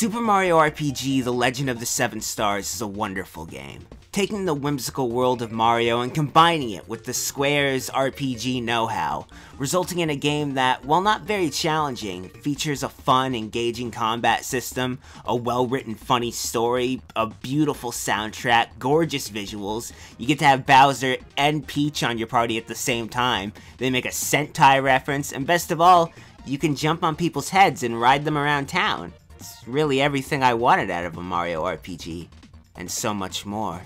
Super Mario RPG The Legend of the Seven Stars is a wonderful game. Taking the whimsical world of Mario and combining it with the Square's RPG know-how, resulting in a game that, while not very challenging, features a fun, engaging combat system, a well-written, funny story, a beautiful soundtrack, gorgeous visuals. You get to have Bowser and Peach on your party at the same time. They make a Sentai reference, and best of all, you can jump on people's heads and ride them around town. It's really everything I wanted out of a Mario RPG, and so much more.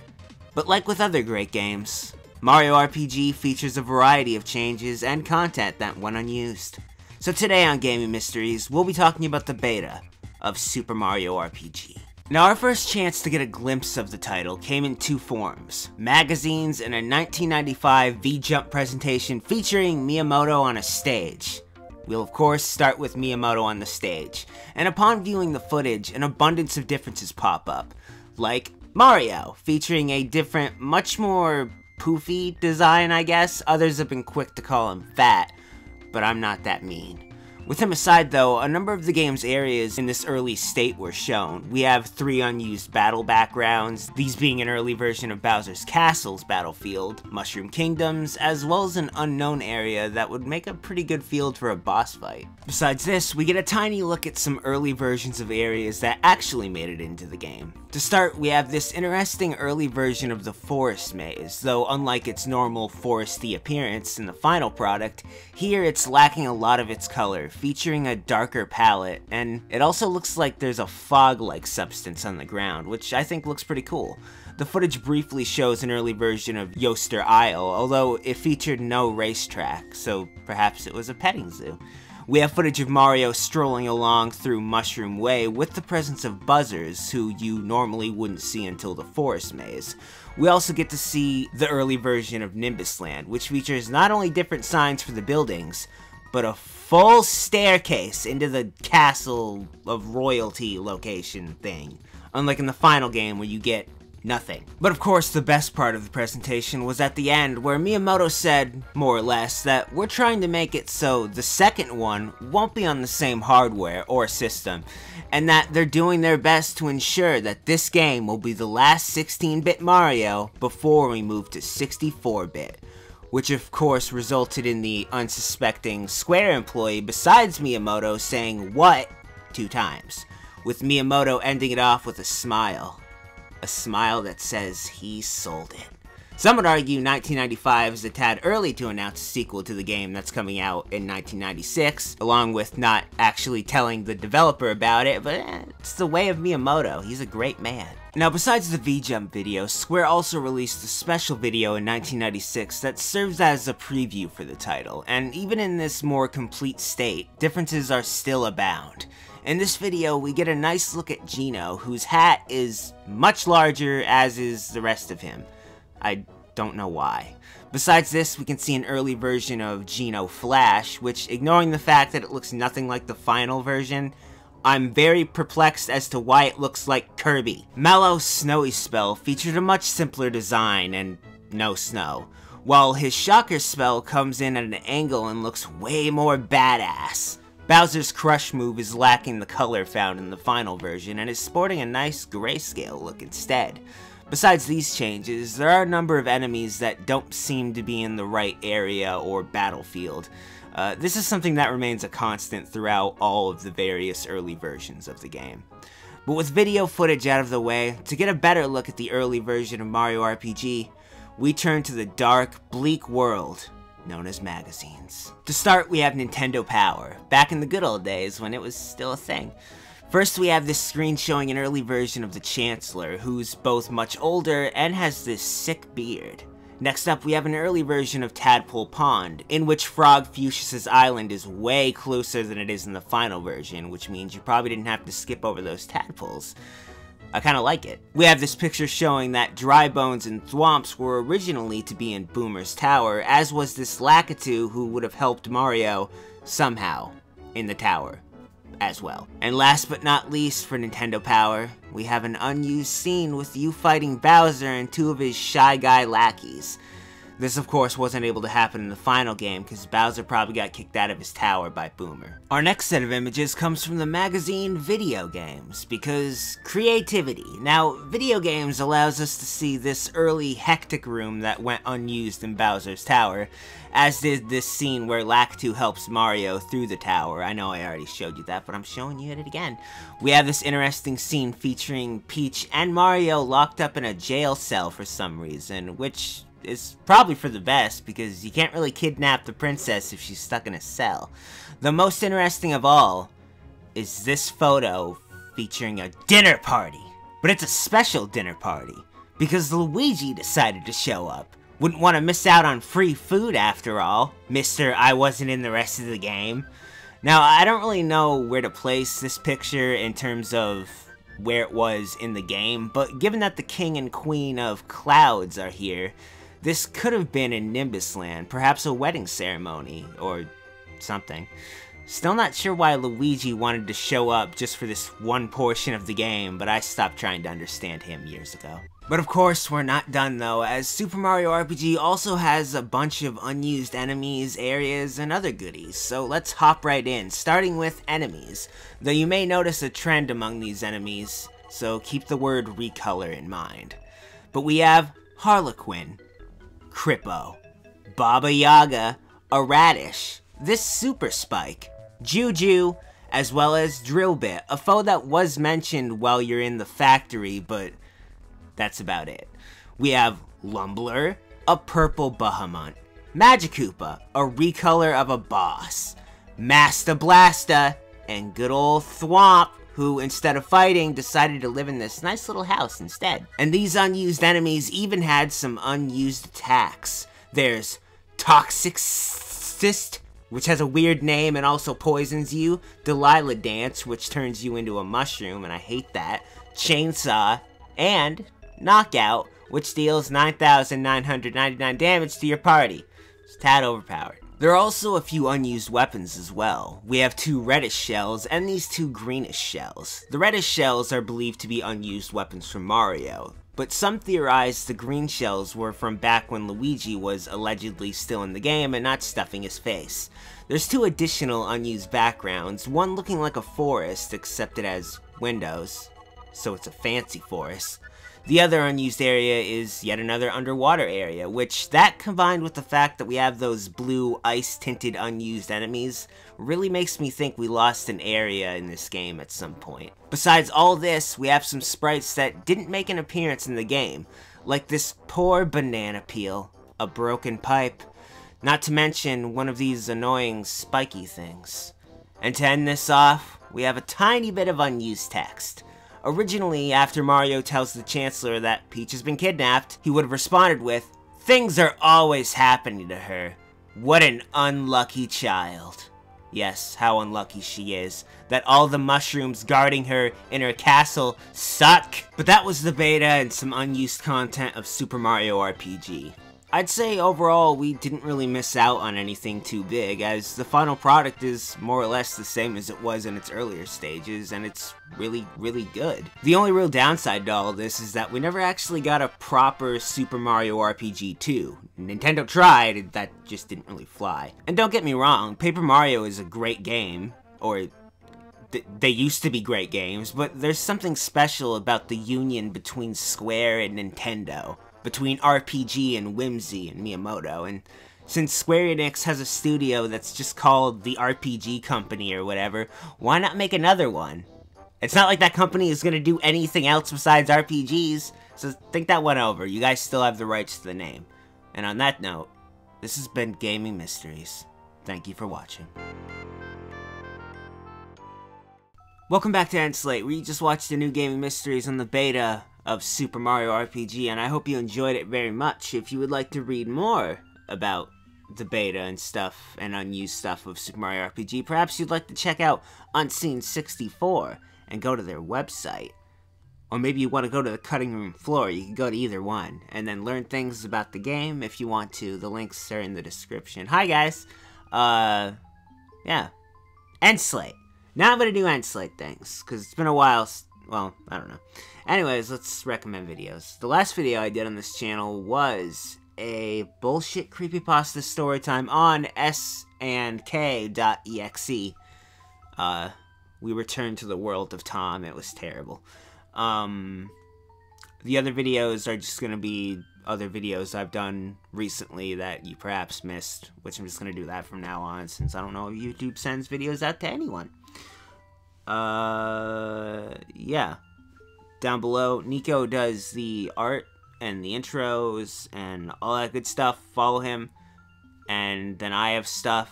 But like with other great games, Mario RPG features a variety of changes and content that went unused. So today on Gaming Mysteries, we'll be talking about the beta of Super Mario RPG. Now, our first chance to get a glimpse of the title came in two forms: magazines and a 1995 VJump presentation featuring Miyamoto on a stage. We'll of course start with Miyamoto on the stage, and upon viewing the footage, an abundance of differences pop up, like Mario, featuring a different, much more poofy design, I guess. Others have been quick to call him fat, but I'm not that mean. With him aside though, a number of the game's areas in this early state were shown. We have 3 unused battle backgrounds, these being an early version of Bowser's Castle's battlefield, Mushroom Kingdoms, as well as an unknown area that would make a pretty good field for a boss fight. Besides this, we get a tiny look at some early versions of areas that actually made it into the game. To start, we have this interesting early version of the forest maze, though unlike its normal foresty appearance in the final product, here it's lacking a lot of its color, featuring a darker palette, and it also looks like there's a fog-like substance on the ground, which I think looks pretty cool. The footage briefly shows an early version of Yoster Isle, although it featured no racetrack, so perhaps it was a petting zoo. We have footage of Mario strolling along through Mushroom Way with the presence of buzzers, who you normally wouldn't see until the forest maze. We also get to see the early version of Nimbus Land, which features not only different signs for the buildings, but a full staircase into the Castle of Royalty location thing, unlike in the final game where you get nothing. But of course, the best part of the presentation was at the end, where Miyamoto said, more or less, that we're trying to make it so the second one won't be on the same hardware or system, and that they're doing their best to ensure that this game will be the last 16-bit Mario before we move to 64-bit. Which of course resulted in the unsuspecting Square employee besides Miyamoto saying "what" 2 times, with Miyamoto ending it off with a smile. A smile that says he sold it. Some would argue 1995 is a tad early to announce a sequel to the game that's coming out in 1996, along with not actually telling the developer about it, but it's the way of Miyamoto. He's a great man. Now, besides the VJump video, Square also released a special video in 1996 that serves as a preview for the title, and even in this more complete state, differences are still abound. In this video, we get a nice look at Geno, whose hat is much larger, as is the rest of him. I don't know why. Besides this, we can see an early version of Geno Flash, which, ignoring the fact that it looks nothing like the final version, I'm very perplexed as to why it looks like Kirby. Mallow's Snowy Spell featured a much simpler design and no snow, while his Shocker Spell comes in at an angle and looks way more badass. Bowser's Crush move is lacking the color found in the final version and is sporting a nice grayscale look instead. Besides these changes, there are a number of enemies that don't seem to be in the right area or battlefield. This is something that remains a constant throughout all of the various early versions of the game. But with video footage out of the way, to get a better look at the early version of Mario RPG, we turn to the dark, bleak world known as magazines. To start, we have Nintendo Power, back in the good old days when it was still a thing. First, we have this screen showing an early version of the Chancellor, who's both much older and has this sick beard. Next up, we have an early version of Tadpole Pond, in which Frog Fuchsia's island is way closer than it is in the final version, which means you probably didn't have to skip over those tadpoles. I kinda like it. We have this picture showing that Dry Bones and Thwomps were originally to be in Boomer's Tower, as was this Lakitu who would have helped Mario somehow in the tower as well. And last but not least for Nintendo Power, we have an unused scene with you fighting Bowser and 2 of his Shy Guy lackeys. This of course wasn't able to happen in the final game because Bowser probably got kicked out of his tower by Boomer. Our next set of images comes from the magazine Video Games, because creativity. Now, Video Games allows us to see this early hectic room that went unused in Bowser's tower, as did this scene where Lakitu helps Mario through the tower. I know I already showed you that, but I'm showing you it again. We have this interesting scene featuring Peach and Mario locked up in a jail cell for some reason, which is probably for the best, because you can't really kidnap the princess if she's stuck in a cell. The most interesting of all is this photo featuring a dinner party. But it's a special dinner party, because Luigi decided to show up. Wouldn't want to miss out on free food after all, Mr. I wasn't in the rest of the game. Now, I don't really know where to place this picture in terms of where it was in the game, but given that the king and queen of clouds are here, this could have been in Nimbus Land, perhaps a wedding ceremony, or something. Still not sure why Luigi wanted to show up just for this one portion of the game, but I stopped trying to understand him years ago. But of course, we're not done though, as Super Mario RPG also has a bunch of unused enemies, areas, and other goodies, so let's hop right in, starting with enemies. Though you may notice a trend among these enemies, so keep the word recolor in mind. But we have Harlequin, Crippo, Baba Yaga, a Radish, this Super Spike, Juju, as well as Drillbit, a foe that was mentioned while you're in the factory, but that's about it. We have Lumbler, a purple Bahamut, Magikoopa, a recolor of a boss, Masta Blasta, and good old Thwomp, who, instead of fighting, decided to live in this nice little house instead. And these unused enemies even had some unused attacks. There's Toxicist, which has a weird name and also poisons you, Delilah Dance, which turns you into a mushroom, and I hate that, Chainsaw, and Knockout, which deals 9,999 damage to your party. It's a tad overpowered. There are also a few unused weapons as well. We have 2 reddish shells and these 2 greenish shells. The reddish shells are believed to be unused weapons from Mario, but some theorize the green shells were from back when Luigi was allegedly still in the game and not stuffing his face. There's 2 additional unused backgrounds, one looking like a forest except it has windows, so it's a fancy forest. The other unused area is yet another underwater area, which that combined with the fact that we have those blue ice-tinted unused enemies really makes me think we lost an area in this game at some point. Besides all this, we have some sprites that didn't make an appearance in the game, like this poor banana peel, a broken pipe, not to mention one of these annoying spiky things. And to end this off, we have a tiny bit of unused text. Originally, after Mario tells the Chancellor that Peach has been kidnapped, he would have responded with, "Things are always happening to her. What an unlucky child." Yes, how unlucky she is, that all the mushrooms guarding her in her castle suck. But that was the beta and some unused content of Super Mario RPG. I'd say overall we didn't really miss out on anything too big, as the final product is more or less the same as it was in its earlier stages, and it's really, really good. The only real downside to all of this is that we never actually got a proper Super Mario RPG 2. Nintendo tried, that just didn't really fly. And don't get me wrong, Paper Mario is a great game, or they used to be great games, but there's something special about the union between Square and Nintendo, between RPG and Whimsy and Miyamoto, and since Square Enix has a studio that's just called the RPG Company or whatever, why not make another one? It's not like that company is gonna do anything else besides RPGs, so think that one over. You guys still have the rights to the name. And on that note, this has been Gaming Mysteries. Thank you for watching. Welcome back to Endslate, where you just watched the new Gaming Mysteries on the beta of Super Mario RPG, and I hope you enjoyed it very much. If you would like to read more about the beta and stuff, and unused stuff of Super Mario RPG, perhaps you'd like to check out Unseen64 and go to their website. Or maybe you want to go to the cutting room floor. You can go to either one, and then learn things about the game if you want to. The links are in the description. Hi guys! Yeah. Endslate. Now I'm gonna do Endslate things, because it's been a while. Well, I don't know. Anyways, let's recommend videos. The last video I did on this channel was a bullshit creepypasta storytime on SNK.exe. We returned to the world of Tom. It was terrible. The other videos are just gonna be other videos I've done recently that you perhaps missed, which I'm just gonna do that from now on, since I don't know if YouTube sends videos out to anyone. Yeah. Down below, Nico does the art and the intros and all that good stuff. Follow him. And then I have stuff,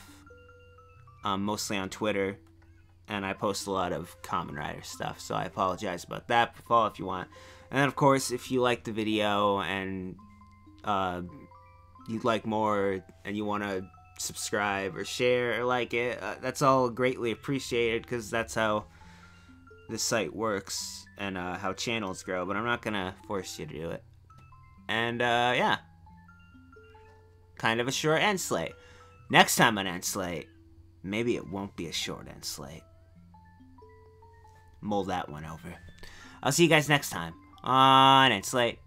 mostly on Twitter, and I post a lot of Kamen Rider stuff, so I apologize about that. Follow if you want. And then, of course, if you like the video and you'd like more and you want to subscribe or share or like it, that's all greatly appreciated, because that's how this site works and how channels grow. But I'm not going to force you to do it. And, yeah. Kind of a short end slate. Next time on End Slate, maybe it won't be a short end slate. Mull that one over. I'll see you guys next time on End Slate.